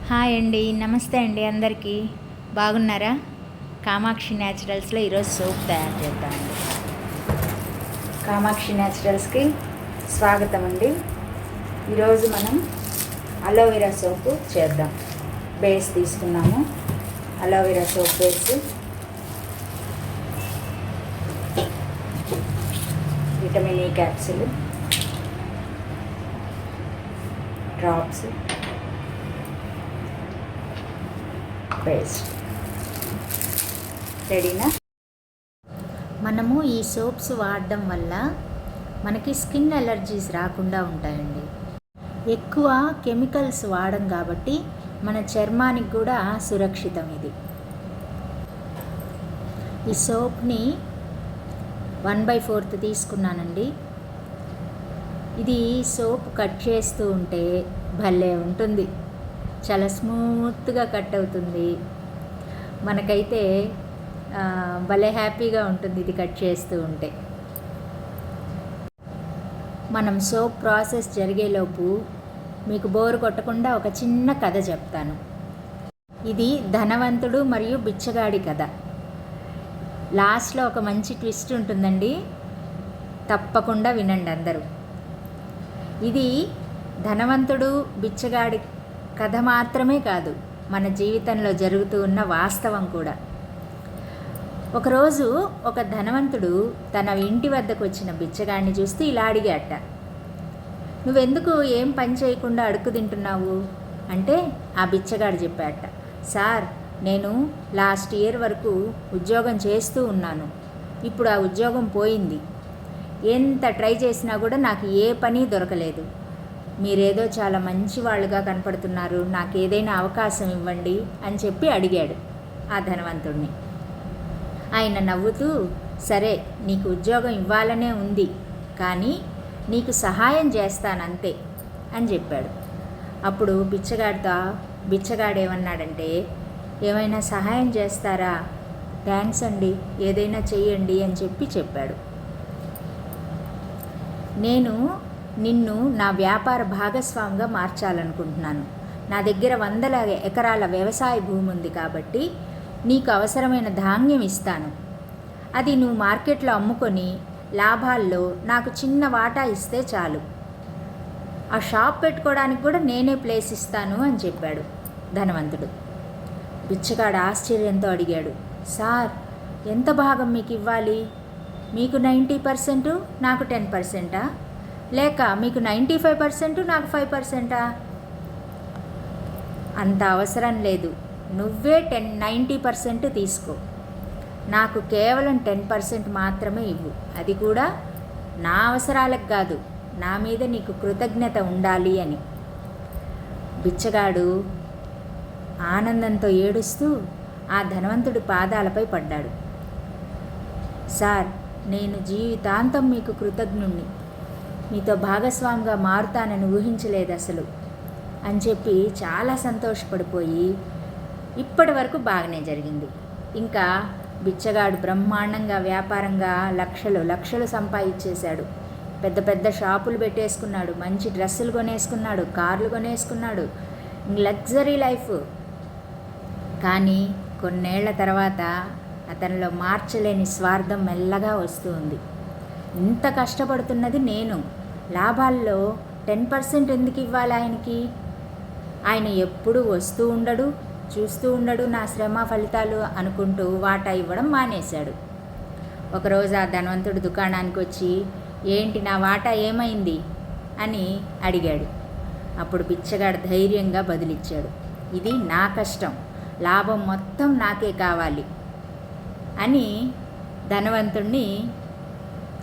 Hi అండి, నమస్తే అండి అందరికీ. బాగున్నారా? కామాక్షి న్యాచురల్స్లో ఈరోజు సోప్ తయారు చేద్దామండి. కామాక్షి న్యాచురల్స్కి స్వాగతం అండి. ఈరోజు మనం అలోవెరా సోపు చేద్దాం. బేస్ తీసుకున్నాము, aloe vera soap base, vitamin E capsule, drops, paste. రెడీనా? మనము ఈ సోప్స్ వాడడం వల్ల మనకి స్కిన్ అలర్జీస్ రాకుండా ఉంటాయండి. ఎక్కువ కెమికల్స్ వాడం కాబట్టి మన చర్మానికి కూడా సురక్షితం ఇది. ఈ సోప్ని 1/4 తీసుకున్నానండి. ఇది సోప్ కట్ చేస్తూ ఉంటే భలే ఉంటుంది, చాలా స్మూత్గా కట్ అవుతుంది. మనకైతే భలే హ్యాపీగా ఉంటుంది ఇది కట్ చేస్తూ ఉంటే. మనం సోప్ ప్రాసెస్ జరిగేలోపు మీకు బోరు కొట్టకుండా ఒక చిన్న కథ చెప్తాను. ఇది ధనవంతుడు మరియు బిచ్చగాడి కథ. లాస్ట్లో ఒక మంచి ట్విస్ట్ ఉంటుందండి, తప్పకుండా వినండి అందరూ. ఇది ధనవంతుడు బిచ్చగాడి కథ మాత్రమే కాదు, మన జీవితంలో జరుగుతూ ఉన్న వాస్తవం కూడా. ఒకరోజు ఒక ధనవంతుడు తన ఇంటి వద్దకు వచ్చిన బిచ్చగాడిని చూస్తూ ఇలా అడిగాట, నువ్వెందుకు ఏం పని చేయకుండా అడుక్కు తింటున్నావు అంటే ఆ బిచ్చగాడు చెప్పాట, సార్ నేను లాస్ట్ ఇయర్ వరకు ఉద్యోగం చేస్తూ ఉన్నాను, ఇప్పుడు ఆ ఉద్యోగం పోయింది, ఎంత ట్రై చేసినా కూడా నాకు ఏ పని దొరకలేదు, మీరేదో చాలా మంచి వాళ్ళుగా కనపడుతున్నారు, నాకు ఏదైనా అవకాశం ఇవ్వండి అని చెప్పి అడిగాడు ఆ ధనవంతుడిని. ఆయన నవ్వుతూ, సరే నీకు ఉద్యోగం ఇవ్వాలనే ఉంది, కానీ నీకు సహాయం చేస్తానంతే అని చెప్పాడు. అప్పుడు బిచ్చగాడేమన్నాడంటే, ఏమైనా సహాయం చేస్తారా? థ్యాంక్స్ అండి, ఏదైనా చెయ్యండి అని చెప్పాడు. నేను నిన్ను నా వ్యాపార భాగస్వామిగా మార్చాలనుకుంటున్నాను. నా దగ్గర 100 ఎకరాల వ్యవసాయ భూమి ఉంది కాబట్టి నీకు అవసరమైన ధాన్యం ఇస్తాను. అది నువ్వు మార్కెట్లో అమ్ముకొని లాభాల్లో నాకు చిన్న వాటా ఇస్తే చాలు. ఆ షాప్ పెట్టుకోవడానికి కూడా నేనే ప్లేస్ ఇస్తాను అని చెప్పాడు ధనవంతుడు. బిచ్చగాడు ఆశ్చర్యంతో అడిగాడు, సార్ ఎంత భాగం మీకు ఇవ్వాలి? మీకు 90%, నాకు 10%? లేక మీకు 95% నాకు 5%? అంత అవసరం లేదు, నువ్వే 90% తీసుకో, నాకు కేవలం 10% మాత్రమే ఇవ్వు, అది కూడా నా అవసరాలకు కాదు, నా మీద నీకు కృతజ్ఞత ఉండాలి అని. బిచ్చగాడు ఆనందంతో ఏడుస్తూ ఆ ధనవంతుడి పాదాలపై పడ్డాడు. సార్ నేను జీవితాంతం మీకు కృతజ్ఞుణ్ణి, మీతో భాగస్వామిగా మారుతానని ఊహించలేదు అసలు అని చెప్పి చాలా సంతోషపడిపోయి, ఇప్పటి వరకు బాగానే జరిగింది. ఇంకా బిచ్చగాడు బ్రహ్మాండంగా వ్యాపారంగా లక్షలు సంపాదించేశాడు. పెద్ద పెద్ద షాపులు పెట్టేసుకున్నాడు, మంచి డ్రెస్సులు కొనేసుకున్నాడు, కార్లు కొనేసుకున్నాడు, లగ్జరీ లైఫ్. కానీ కొన్నేళ్ల తర్వాత అతనిలో మార్చలేని స్వార్థం మెల్లగా వస్తూ ఉంది. ఇంత కష్టపడుతున్నది నేను, లాభాల్లో 10% ఎందుకు ఇవ్వాలి ఆయనకి? ఆయన ఎప్పుడు వస్తూ ఉండడు, చూస్తూ ఉండడు నా శ్రమ ఫలితాలు అనుకుంటూ వాటా ఇవ్వడం మానేశాడు. ఒకరోజు ఆ ధనవంతుడు దుకాణానికి వచ్చి, ఏంటి నా వాటా ఏమైంది అని అడిగాడు. అప్పుడు బిచ్చగాడు ధైర్యంగా బదులిచ్చాడు, ఇది నా కష్టం, లాభం మొత్తం నాకే కావాలి అని ధనవంతుడిని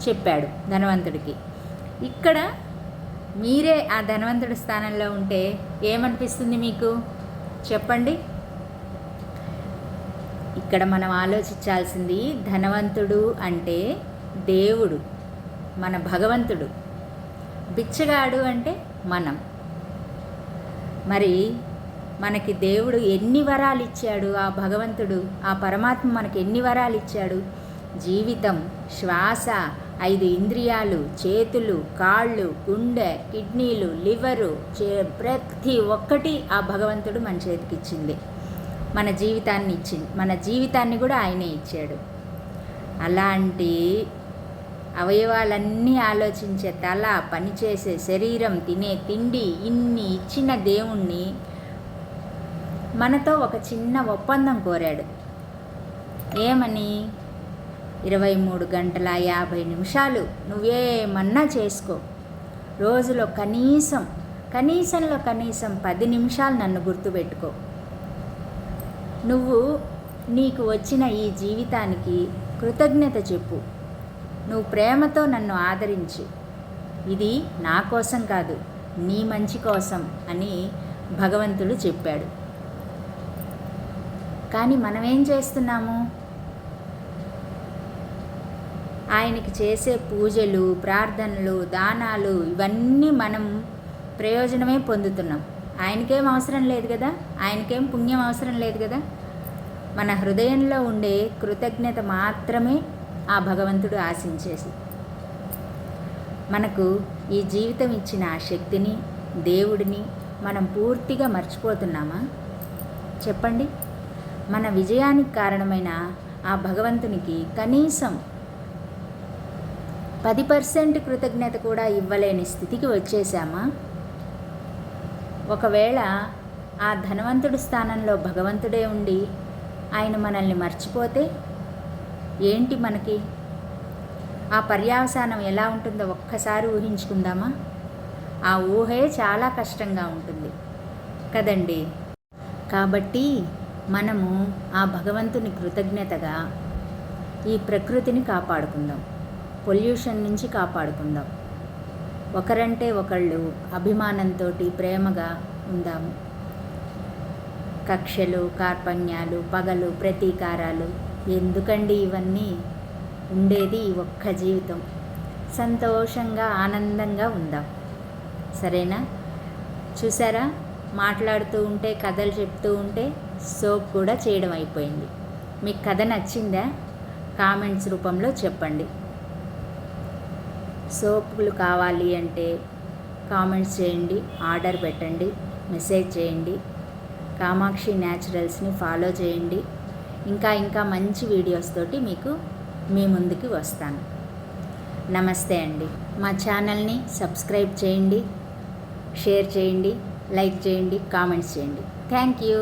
చెప్పాడు. ధనవంతుడికి ఇక్కడ మీరే ఆ ధనవంతుడి స్థానంలో ఉంటే ఏమనిపిస్తుంది మీకు చెప్పండి? ఇక్కడ మనం ఆలోచించాల్సింది, ధనవంతుడు అంటే దేవుడు, మన భగవంతుడు, బిచ్చగాడు అంటే మనం. మరి మనకి దేవుడు ఎన్ని వరాలు ఇచ్చాడు, ఆ భగవంతుడు ఆ పరమాత్మ మనకి ఎన్ని వరాలు ఇచ్చాడు? జీవితం, శ్వాస, 5 ఇంద్రియాలు, చేతులు, కాళ్ళు, గుండె, కిడ్నీలు, లివరు, ప్రతి ఒక్కటి ఆ భగవంతుడు మన చేతికిచ్చింది. మన జీవితాన్ని కూడా ఆయనే ఇచ్చాడు. అలాంటి అవయవాలన్నీ ఆలోచించే తల, పనిచేసే శరీరం, తినే తిండి, ఇన్ని ఇచ్చిన దేవుణ్ణి మనతో ఒక చిన్న ఒప్పందం కోరాడు. ఏమని? 23 గంటల 50 నిమిషాలు నువ్వేమన్నా చేసుకో, రోజులో కనీసంలో కనీసం 10 నిమిషాలు నన్ను గుర్తుపెట్టుకో. నువ్వు నీకు వచ్చిన ఈ జీవితానికి కృతజ్ఞత చెప్పు. నువ్వు ప్రేమతో నన్ను ఆదరించు. ఇది నా కోసం కాదు, నీ మంచి కోసం అని భగవంతుడు చెప్పాడు. కానీ మనమేం చేస్తున్నాము? ఆయనకి చేసే పూజలు, ప్రార్థనలు, దానాలు ఇవన్నీ మనం ప్రయోజనమే పొందుతున్నాం. ఆయనకేం అవసరం లేదు కదా, ఆయనకేం పుణ్యం అవసరం లేదు కదా. మన హృదయంలో ఉండే కృతజ్ఞత మాత్రమే ఆ భగవంతుడు ఆశించేసి. మనకు ఈ జీవితం ఇచ్చిన ఆ శక్తిని, దేవుడిని మనం పూర్తిగా మర్చిపోతున్నామా? చెప్పండి. మన విజయానికి కారణమైన ఆ భగవంతునికి కనీసం 10% కృతజ్ఞత కూడా ఇవ్వలేని స్థితికి వచ్చేసామా? ఒకవేళ ఆ ధనవంతుడి స్థానంలో భగవంతుడే ఉండి ఆయన మనల్ని మర్చిపోతే ఏంటి మనకి? ఆ పర్యవసానం ఎలా ఉంటుందో ఒక్కసారి ఊహించుకుందామా? ఆ ఊహే చాలా కష్టంగా ఉంటుంది కదండి. కాబట్టి మనము ఆ భగవంతుని కృతజ్ఞతగా ఈ ప్రకృతిని కాపాడుకుందాం, పొల్యూషన్ నుంచి కాపాడుకుందాం, ఒకరంటే ఒకళ్ళు అభిమానంతో ప్రేమగా ఉందాము. కక్షలు, కార్పణ్యాలు, పగలు, ప్రతీకారాలు ఎందుకండి? ఇవన్నీ ఉండేది ఈ ఒక్క జీవితం. సంతోషంగా ఆనందంగా ఉందాం. సరేనా? చూసారా, మాట్లాడుతూ ఉంటే, కథలు చెప్తూ ఉంటే సోప్ కూడా చేయడం అయిపోయింది. మీకు కథ నచ్చిందా? కామెంట్స్ రూపంలో చెప్పండి. సోపులు కావాలి అంటే కామెంట్స్ చేయండి, ఆర్డర్ పెట్టండి, మెసేజ్ చేయండి. కామాక్షి న్యాచురల్స్ని ఫాలో చేయండి. ఇంకా మంచి వీడియోస్ తోటి మీ ముందుకి వస్తాను. నమస్తే అండి. మా ఛానల్ని సబ్స్క్రైబ్ చేయండి, షేర్ చేయండి, లైక్ చేయండి, కామెంట్స్ చేయండి. Thank you.